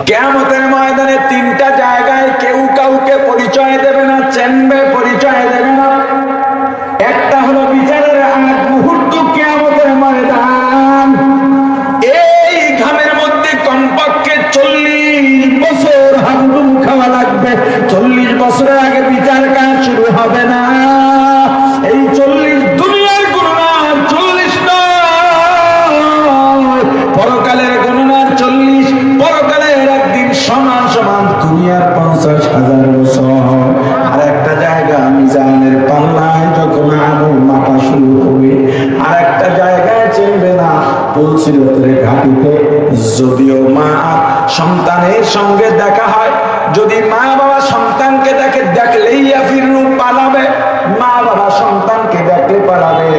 কিয়ামতের ময়দানে তিনটা জায়গায় কেউ কাউকে পরিচয় দেবে না, চেনবে, পরিচয় দেবে না। একটা হলো বিচারের আগ মুহূর্ত কিয়ামতের ময়দান। এই ঘামের মধ্যে কমপক্ষে 40 বছর হামদুম খাওয়া লাগবে। 40 বছরের আগে বিচার কাজ শুরু হবে না। এই 40 দুনিয়ার গণনা, 40 নয় পরকালের গণনা 40। পরকালের একদিন সমান সমান দুনিয়ার 50,000 বছর। আর একটা জায়গা মিজানের পাল্লায় যখন আমল মাপা শুরু হবে, আর একটা জায়গায় চিনবে না পুলসিরতের ঘাটিতে। যদিও মা সন্তানের সঙ্গে দেখা হয়, যদি মা বাবা সন্তানকে দেখে, দেখলেই ফিরু পালাবে। মা বাবা সন্তানকে দেখলে পালাবে,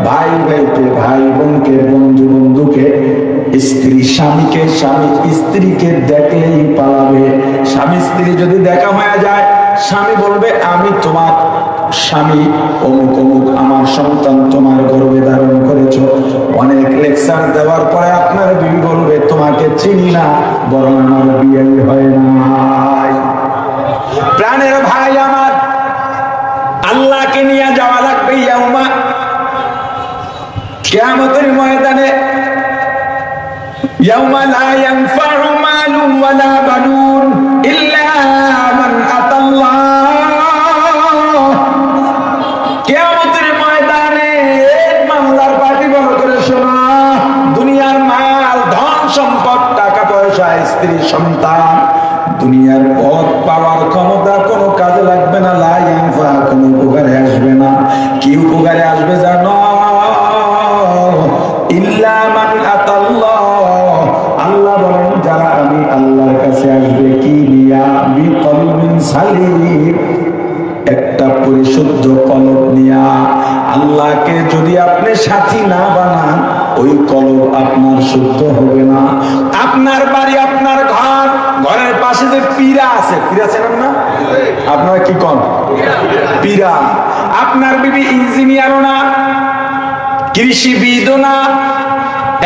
ভাই ভাইকে, ভাই বোনকে, বন্ধু বন্ধুকে, স্ত্রী স্বামীকে, স্বামী স্ত্রীকে দেখলেই পালাবে। স্বামী স্ত্রী যদি দেখা হয়ে যায়, স্বামী বলবে আমি তোমার স্বামী অমুক অমুক, আমার সন্তান তোমার গর্ভে ধারণ করেছো। অনেক লেকচার দেওয়ার পরে আপনার বিবি বলবে তোমাকে চিনি না, বরং আমার বিয়ে হয় নাই। প্রাণের ভাই আমার, আল্লাহকে নিয়ে যাওয়া লাগবে ইয়াউমা কিয়ামতের ময়দানে। ইয়াউমা লা ইয়ানফাউ মালুন ওয়ালা বানুন ইল্লা মান আতাল্লাহ। কিয়ামতের ময়দানে মামলার পার্টি বড় করে শোনা, দুনিয়ার মাল, ধন সম্পদ, টাকা পয়সা, স্ত্রী সন্তান, দুনিয়ার পথ পাওয়ার ক্ষমতা কোনো কাজে লাগবে না। লা ইয়ানফা, কোনো উপকারে আসবে না। কি উপকারে আসবে জানো? ইল্লা মান আতাল্লাহ। আল্লাহ বলেন যারা আমি আল্লাহর কাছে আসবে, কি নিয়া? বিকলবিন সালিম, একটা পরিশুদ্ধ কলব নিয়া। আল্লাহকে যদি আপনি সাথী না বানান, ওই কলব আপনার শুদ্ধ হবে না। আপনার বাড়ি, আপনার ঘর, ঘরের পাশে যে পীরা আছে, পীরা চেনেন না? আপনারা কি কন? পীরা। আপনার বিবি ইঞ্জিনিয়ারও না, কৃষিবিদও না,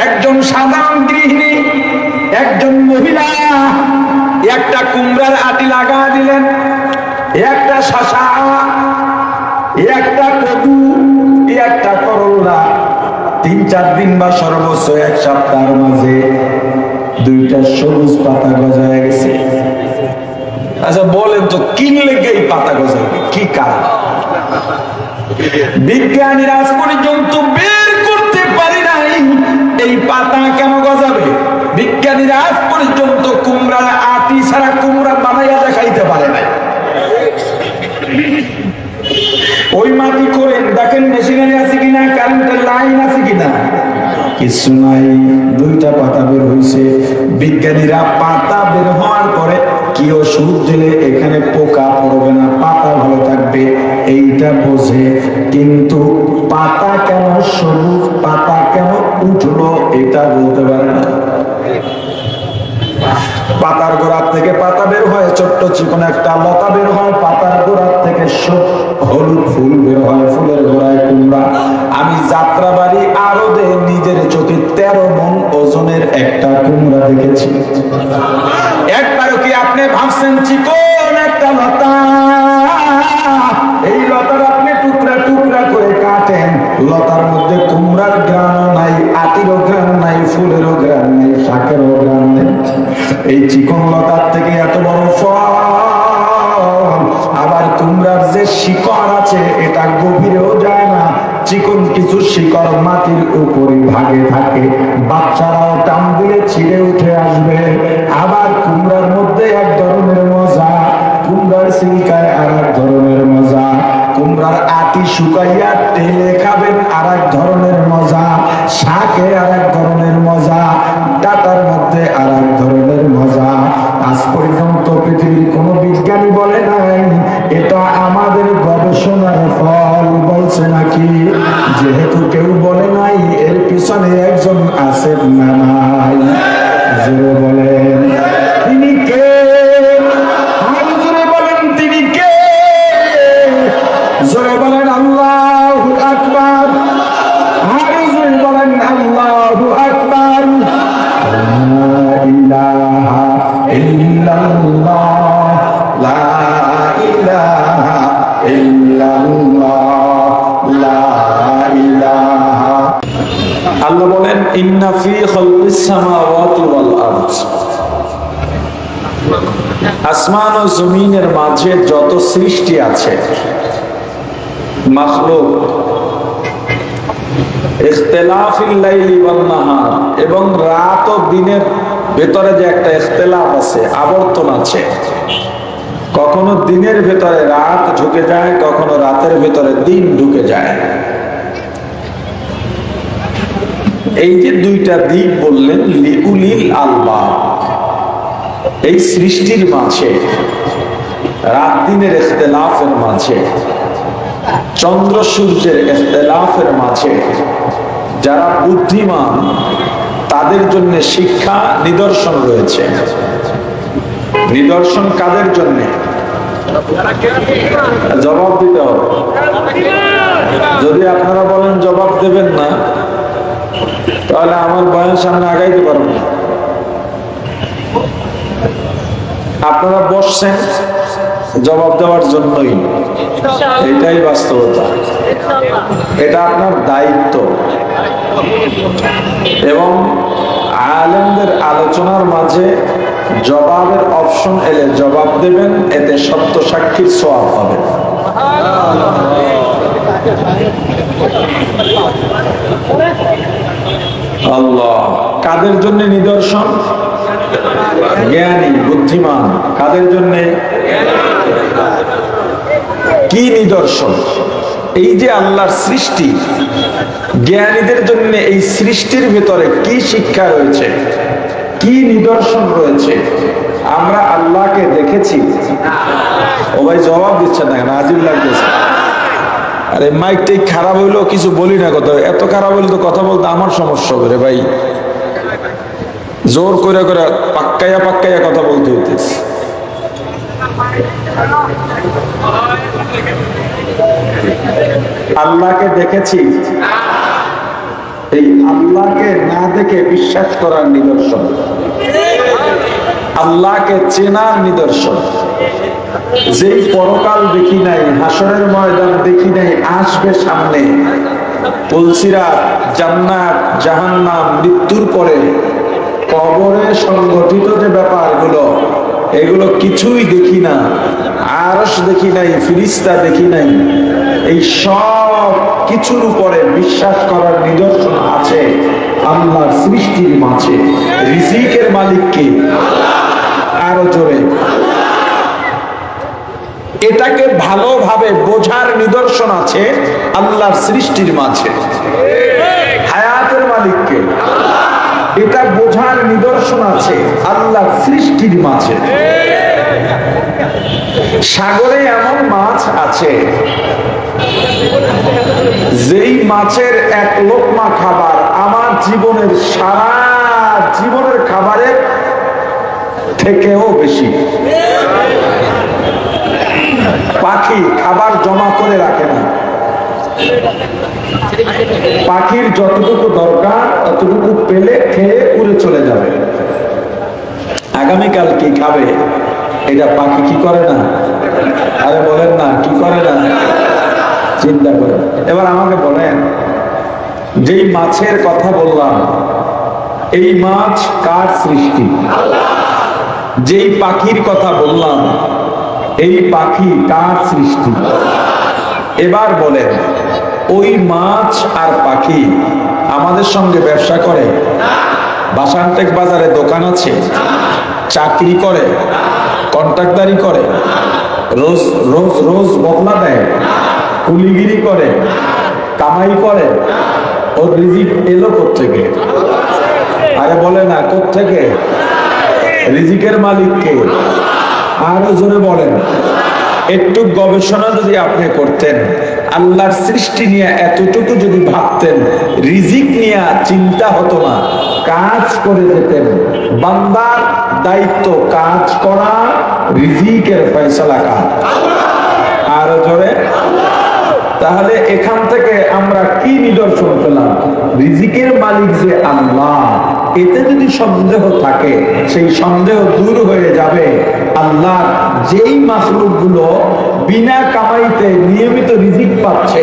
একজন সাধারণ গৃহিণী, একজন মহিলা। একটা কুমড়ার আটি লাগা দিলেন, একটা শশা, একটা কদু, একটা করলা, 3-4 দিন বা সর্বোচ্চ 1 সপ্তাহের মাঝে 2টা সবুজ পাতা গজায় গেছে। আচ্ছা বলেন তো, কিনলে এই পাতা গজাবে কি কারণ? বিজ্ঞানীরা আজ পর্যন্ত বের করতে পারে নাই এই পাতা কেন গজাবে। বিজ্ঞানীরা আজ পর্যন্ত কুমড়ার আটি ছাড়া কুমড়া বানাইয়া দেখাইতে পারে নাই। ওই মাটি করেন, দেখেন মেশিনারি আছে কিনা, কারেন্টের লাইন আছে কিনা, কিছু নাই। 2টা পাতা বের হয়েছে। বিজ্ঞানীরা পাতা বের হওয়ার পরে কি ওষুধ দিলে এখানে পোকা পড়বে না, পাতা ভালো থাকবে, এইটা বোঝে। কিন্তু পাতা কেন সবুজ, পাতা কেন উঠলো, এটা বলতে পারে না। পাতার গোড়ার থেকে পাতা বের হয়, ছোট্ট চিকন একটা লতা বের হয়, পাতার গোড়ার থেকে হলুদ ফুল বের হয়, ফুলের গোড়ায় কুমড়া। আমি যাত্রাবাড়ি আরদে নিজের চোখে 13 মণ ওজনের একটা কুমড়া দেখেছি। একবারও কি আপনি ভাবছেন চিকন একটা লতা, এই লতার আপনি টুকরা টুকরা করে কাটেন, লতার মধ্যে কুমড়ার গ্রাম নাই, আটিরও গ্রাম নাই, ফুলেরও গ্রাম নাই, শাকেরও গ্রাম নেই। এই চিকন লতার থেকে এত বড় ফল। আবার কুমড়ার যে শিকড় আছে, এটা গভীরেও যায় না, চিকন কিছু শিকড় মাটির উপরে ভাগে থাকে, বাচ্চারাও টান দিলে ছিঁড়ে উঠে আসবে। আবার কুমড়ার মধ্যে এক ধরনের মজা, কুমড়ার সিলকায় আর এক ধরনের মজা, কুমড়ার আটি শুকাইয়া তেলে খাবেন আর এক ধরনের মজা, শাকে আর এক ধরনের মজা, ডাটার মধ্যে আর এক ধরনের মজা। আজ পর্যন্ত পৃথিবীর কোন বিজ্ঞানী বলে নাই, এটা আমাদের গবেষণার ফল বলছে নাকি? যেহেতু কেউ বলে নাই, এর পিছনে একজন আছেন না নাই? জোরে বলেন তিনি কে? জোরে বলেন তিনি কে? জোরে বলেন আল্লাহু আকবার। আর জোরে বলেন আল্লাহু আকবার। ইল্লাল্লাহ, লা ইলাহা ইল্লাল্লাহ, লা ইলাহা। আল্লাহ বলেন ইন্না ফি খালকিস সামাওয়াতি ওয়াল আরদ, আসমান ও জমিনের মাঝে যত সৃষ্টি আছে, মাখলুক, ইখতিলাফিল লাইলি ওয়ান নাহার, এবং রাত ও দিনের ভেতরে যে একটা ইখতিলাফ আছে, আবর্তন আছে, কখনো দিনের ভেতরে রাত ঢুকে যায়, কখনো রাতের ভেতরে দিন ঢুকে যায়। এই যে দুইটা দিক বললেন, লিউলিল আলবাব, এই সৃষ্টির মাঝে, রাত দিনের ইখতিলাফের মাঝে, চন্দ্র সূর্যের ইখতিলাফের মাঝে যারা বুদ্ধিমান তাদের জন্য শিক্ষা নিদর্শন রয়েছে। নিদর্শন কাদের জন্য? জবাব দিতে হবে। যদি আপনারা বলেন জবাব দেবেন না, তাহলে আমার বয়ান সামনে আগাইতে পারবো না। আপনারা বসছেন জবাব দেওয়ার জন্যই, এটাই বাস্তবতা, এটা আপনার দায়িত্ব। এবং আলেমদের আলোচনার মাঝে জবাবের অপশন এলে জবাব দেবেন, এতে সত্য সাক্ষীর সওয়াব হবে। আল্লাহ কাদের জন্য নিদর্শন? জ্ঞানী বুদ্ধিমান। কাদের জন্য? কি নিদর্শন? এই যে আল্লাহর সৃষ্টি, জ্ঞানীদের জন্য এই সৃষ্টির ভিতরে কি শিক্ষা রয়েছে, কি নিদর্শন রয়েছে? আমরা আল্লাহকে দেখেছি? ও ভাই জবাব দিচ্ছে না কেন? আজিব লাগতেছে। আরে মাইকটাই খারাপ হইলো, কিছু বলি না, কথা এত খারাপ হইলে তো কথা বলতে আমার সমস্যা হবে রে ভাই। জোর করে করে পাক্কাইয়া পাক্কাইয়া কথা বলতে হইতেছে। আল্লাহকে দেখেছি, এই আল্লাহকে না দেখে বিশ্বাস করার নিদর্শন, আল্লাহকে চেনার নিদর্শন। যেই পরকাল দেখি নাই, হাসরের ময়দান দেখি নাই, আসবে সামনে, পুলসিরাত, জান্নাত, জাহান্নাম, মৃত্যুর পরে কবরে সংগঠিত যে ব্যাপারগুলো, এগুলো কিছুই দেখি না, আরশ দেখি নাই, ফিরিস্তা দেখি নাই, এই সব কিছুর উপরে বিশ্বাস করার নিদর্শন আছে আল্লাহর সৃষ্টির মাঝে। রিজিকের মালিক কে? আরো জোরে। এটাকে ভালোভাবে বোঝার নিদর্শন আছে আল্লাহর সৃষ্টির মাঝে। হায়াতের মালিক কে? এটা বোঝার নিদর্শন আছে আল্লাহর সৃষ্টির মাঝে। সাগরে এমন মাছ আছে, যেই মাছের এক লোকমা খাবার আমার জীবনের সারা জীবনের খাবারের থেকেও বেশি। পাখি খাবার জমা করে রাখে না, পাখির যতটুকু দরকার ততটুকু পেলে খেয়ে উড়ে চলে যাবে। আগামীকাল কি খাবে এটা পাখি কি করে না? আরে বলেন না, কি করে না? চিন্তা করে। এবার আমাকে বলেন, যেই মাছের কথা বললাম, এই মাছ কার সৃষ্টি? যেই পাখির কথা বললাম, এই পাখি কার সৃষ্টি? এবার বলেন, ওই মাছ আর পাখি আমাদের সঙ্গে ব্যবসা করে? বাসানটেক বাজারে দোকান আছে, চাকরি করে, কন্ট্রাক্টদারি করে, রোজ রোজ রোজ বদলা দেয়, কুলিগিরি করে, কামাই করে, ওর রিজিক এলো কোত্থেকে? আরে বলে না, কোত্থেকে? রিজিকের মালিক কে? আরো জোরে বলেন। একটু গবেষণা যদি আপনি করতেন, আল্লাহর সৃষ্টি নিয়ে এতটুকু যদি ভাবতেন, রিজিক নিয়ে চিন্তা হতো না, কাজ করে যেতেন। বান্দার দায়িত্ব কাজ করা, রিজিকের ফয়সালা কার? আরো জোরে। তাহলে এখান থেকে আমরা কি নিদর্শন পেলাম? রিজিকের মালিক যে আল্লাহ, এতে যদি সন্দেহ থাকে সেই সন্দেহ দূর হয়ে যাবে। আল্লাহ যেই মাখলুকগুলো বিনা কামাইতে নিয়মিত রিজিক পাচ্ছে,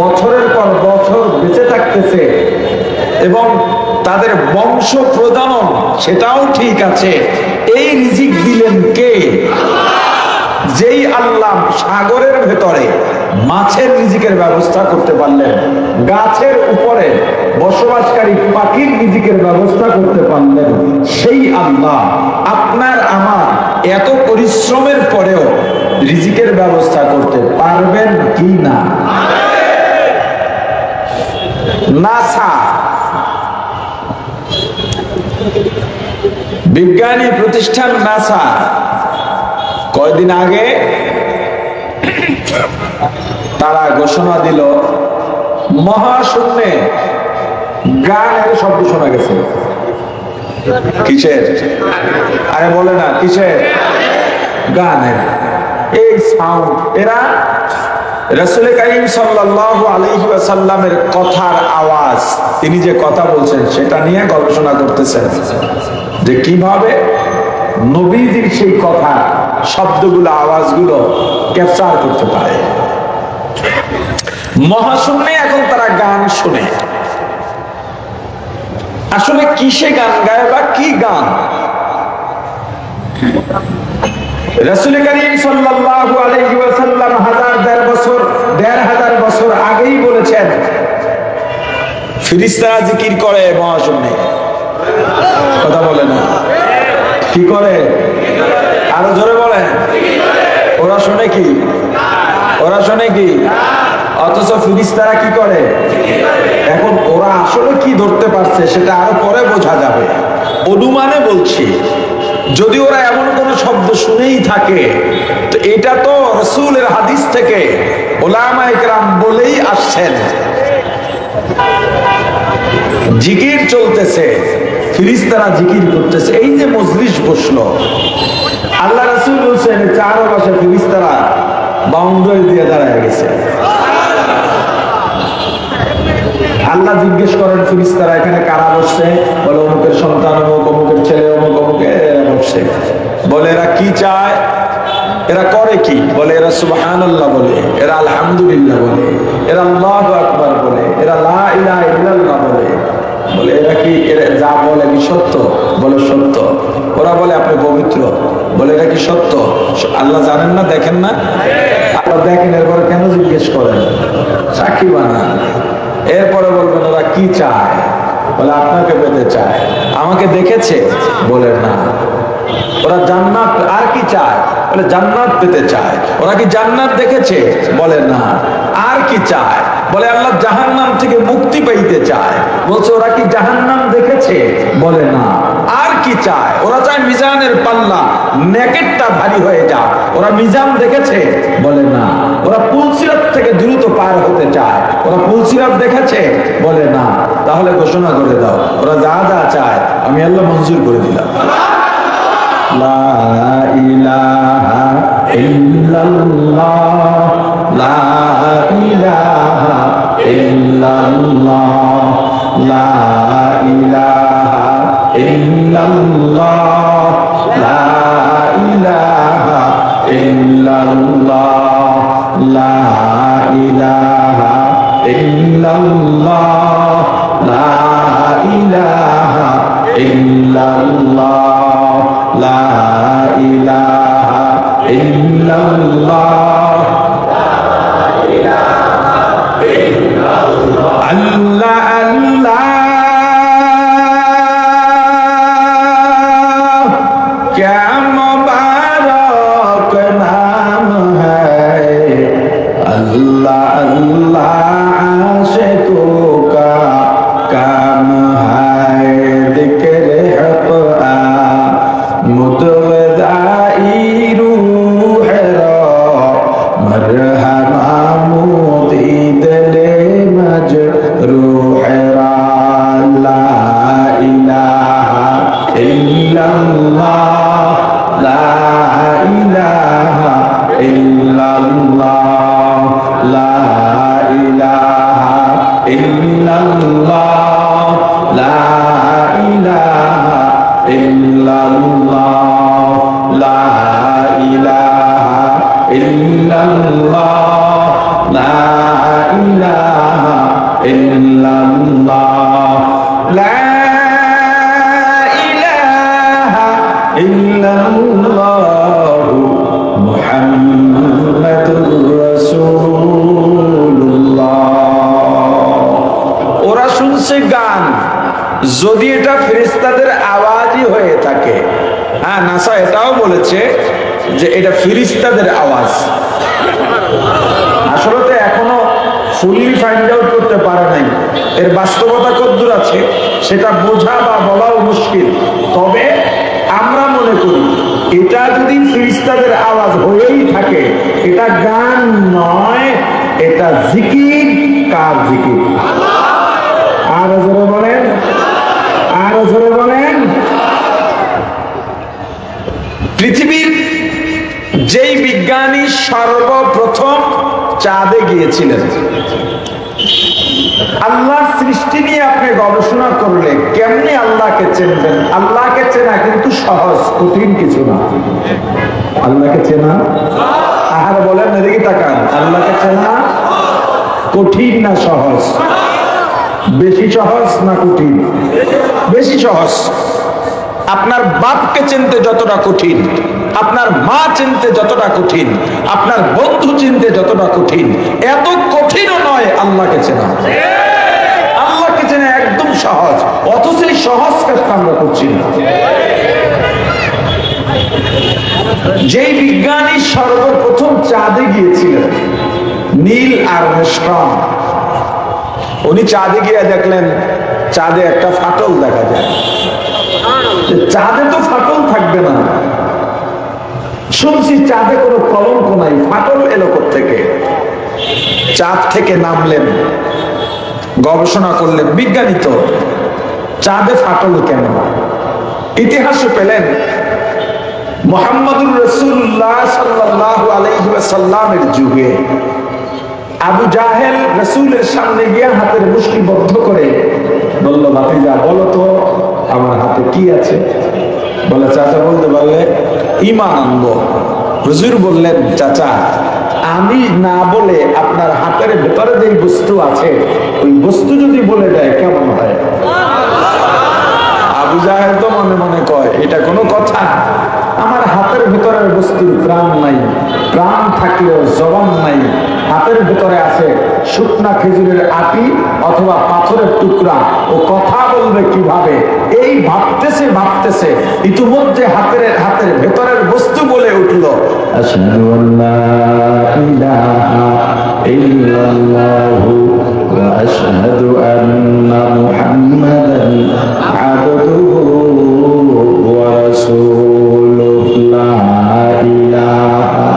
বছরের পর বছর বেঁচে থাকতেছে এবং তাদের বংশ প্রজনন সেটাও ঠিক আছে, এই রিজিক দিলেন কে? যেই আল্লাহ সাগরের ভেতরে মাছের রিজিকের ব্যবস্থা করতে পারলেন, গাছের উপরে বসবাসকারী পাখির রিজিকের ব্যবস্থা করতে পারলেন, সেই আল্লাহ আপনার আমার এত পরিশ্রমের পরেও রিজিকের ব্যবস্থা করতে পারবেন কি না? নাসা বিজ্ঞানী প্রতিষ্ঠান নাসা কয়েকদিন আগে তারা ঘোষণা দিল মহাশূন্যে গানের শব্দ শোনা গেছে। কিসের? আরে বলে না কিসের? গানের এই সাউন্ড। এরা রাসূল কারীম সাল্লাল্লাহু আলাইহি ওয়াসাল্লামের কথার আওয়াজ, তিনি যে কথা বলছেন সেটা নিয়ে গবেষণা করতেছেন যে কিভাবে নবীজির সেই কথা শব্দগুলো আওয়াজগুলো ক্যাপচার করতে পারে। মহাশূন্যে এখন তারা গান শুনে। আসলে কিসে গান গায় বা কি গান? রাসূল কারীম সাল্লাল্লাহু আলাইহি ওয়াসাল্লাম দেড় হাজার বছর আগেই বলেছেন ফেরেশতারা জিকির করে মহাশূন্যে। কথা বলে না? কি করে? আরো জোরে বলেন। ওরা শুনে কি? ওরা শুনে কি? অথচ ফেরেশতারা কি করে? এখন ওরা আসলে কি ধরতে পারছে সেটা আরো পরে বোঝা যাবে। অনুমানে বলছি, যদি ওরা এমন কোন শব্দ শুনেই থাকে তো এটা তো রাসূলের হাদিস থেকে উলামায়ে কেরাম বলেই আসছেন। জিকির চলতেছে, ফেরেশতারা জিকির করতেছে। এই যে মজলিস বসলো, আল্লাহ রাসূল বলছেন চারপাশে ফেরেশতারা বাউন্ডারি দিয়ে দাঁড়ায় গেছে। আল্লাহ জিজ্ঞেস করেন ফেরেশতারা এখানে কারা বসছে? বলে অমুকের সন্তান অমুক, অমুকের ছেলে অমুক, অমুক বসছে। বলে এরা কি চায়? এরা করে কি? বলে এরা সুবহানাল্লাহ বলে, এরা আলহামদুলিল্লাহ বলে, এরা আল্লাহু আকবার বলে, এরা লা ইলাহা ইল্লাল্লাহ বলে। বলে এরা কি এরা যা বলে কি সত্য? বলে সত্য। ওরা বলে আপনি পবিত্র। বলে এরা কি সত্য? আল্লাহ জানেন না, দেখেন না? আল্লাহ দেখেন, এরপরে কেন জিজ্ঞেস করেন? সাক্ষী বানান। এরপরে বলবেন ওরা কি চায়? বলে আপনাকে পেতে চায়। আমাকে দেখেছে? বলে না। ওরা জান্নাত। আর কি চায়? বলে জান্নাত পেতে চায়। ওরা কি জান্নাত দেখেছে? বলে না। আর কি চায়? বলে আল্লাহ জাহান্নাম থেকে মুক্তি পাইতে চায়। বলছে ওরা কি জাহান্নাম দেখেছে? বলে না। আর কি চায়? ওরা চায় মিজানের পাল্লা নেকেটটা ভারী হয়ে যাক। ওরা মিজান দেখেছে? বলে না। ওরা পুলসিরাত থেকে দ্রুত পার হতে চায়। ওরা পুলসিরাত দেখেছে? বলে না। তাহলে ঘোষণা করে দাও ওরা যা যা চায় আমি আল্লাহ মঞ্জুর করে দিলাম। লা ইলাহা ইল্লাল্লাহ, লা ইলাহা ইল্লাল্লাহ, লা ইলাহা ইল্লাল্লাহ, লা ইলাহা ইল্লাল্লাহ, লা ইলাহা ইল্লাল্লাহ, লা ইলাহা ইল্লাল্লাহ, লা ইলাহা ইল্লাল্লাহ, আল্লাহ আল্লাহ क्या मुबारक नाम है, अल्लाह अल्लाह आशिकों का काम है, जिक्र हक मुतवदाई रूह रा मरहमा मोदी दिले मजरूह रा, ला इलाहा इल्लल्लाह, লা ইলাহা ইল্লাল্লাহ, লা ইলাহা ইল্লাল্লাহ, লা ইলাহা ইল্লাল্লাহ, মুহাম্মাদুর রাসূলুল্লাহ। ওরা শুনছে গান, যদি এটা ফেরেশতাদের আওয়াজই হয়ে থাকে। হ্যাঁ, নাসা এটাও বলেছে যে এটা ফেরেশতাদের আওয়াজ। আসলে তো এখনো ফুললি ফাইন্ড আউট করতে পারে নাই এর বাস্তবতা কতদূর আছে, সেটা বোঝা বা বলাও মুশকিল। তবে আমরা মনে করি এটা যদি ফেরেশতাদের আওয়াজ হয়েই থাকে, এটা গান নয়, এটা জিকির। কার জিকির? আরো জোরে বলেন, আরো জোরে বলেন। পৃথিবীর যেই বিজ্ঞানী সর্বপ্রথম চাঁদে গিয়েছিলেন, আল্লাহর সৃষ্টি নিয়ে আপনি গবেষণা করলে কেমনি আল্লাহকে চিনবেন? আল্লাহকে চেনা কিন্তু সহজ, কঠিন কিছু না। আল্লাহকে চেনা, আর বলেন এদিকে তাকান, আল্লাহকে চেনা কঠিন না সহজ? বেশি সহজ না কঠিন? বেশি সহজ। আপনার বাপকে চিনতে যতটা কঠিন, আপনার মা চিনতে যতটা কঠিন, আপনার বন্ধু চিনতে যতটা কঠিন, এত কঠিনও নয় আল্লাহকে চেনা। আল্লাহকে চেনা একদম সহজ, অথচ এই সহজ কাজটা আমরা করছি না। যেই বিজ্ঞানী সর্বপ্রথম চাঁদে গিয়েছিলেন, নীল আর্মস্ট্রং, উনি চাঁদে গিয়ে দেখলেন চাঁদে একটা ফাটল দেখা যায়। চাঁদে তো ফাটল থাকবে না, শুনছি চাঁদে কোনো কলঙ্ক নাই, ফাটল এলো থেকে? চাঁদ থেকে নামলেন, গবেষণা করলেন, বিজ্ঞানী তো, চাঁদে ফাটল কেন? ইতিহাসে পেলেন মুহাম্মদুর রাসূলুল্লাহ সাল্লাল্লাহু আলাইহি ওয়াসাল্লামের যুগে আবু জাহেল রাসূলের সামনে গিয়ে হাতের মুষ্টি বদ্ধ করে বলল, ভাতিজা বলো তো আমার হাতে কি আছে? বলে, চাচা বলতে পারলে ঈমান আনবো। হুজুর বললেন, চাচা আমি না বলে আপনার হাতের ভেতরে যে বস্তু আছে ওই বস্তু যদি বলে দেয় কেমন হয়? আবু জাহেল তো মনে মনে কয়, এটা কোনো কথা? আমার হাতের ভিতরের বস্তুর প্রাণ নাই, প্রাণ থাকলেও জবান নাই। হাতের ভিতরে আছে শুকনা খেজুরের আটি অথবা পাথরের টুকরা, ও কথা বলবে কিভাবে? এই ভাবতেছে ভাবতেছে ইতিমধ্যে হাতের ভেতরের বস্তু বলে উঠল, আশহাদু আল্লা ইলাহা ইল্লাল্লাহু ওয়া আশহাদু আন্না মুহাম্মাদান আবদুহু ওয়া রাসূলুহু, লা ইলাহা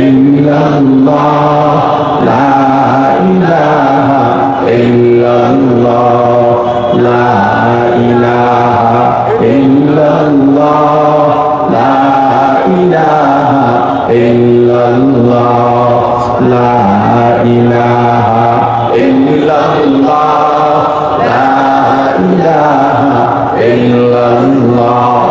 ইল্লাল্লাহ, লা ইলাহা ইল্লাল্লাহ, লা ইলাহা ইল্লাল্লাহ, লা ইলাহা ইল্লাল্লাহ, লা ইলাহা ইল্লাল্লাহ, লা ইলাহা ইল্লাল্লাহ।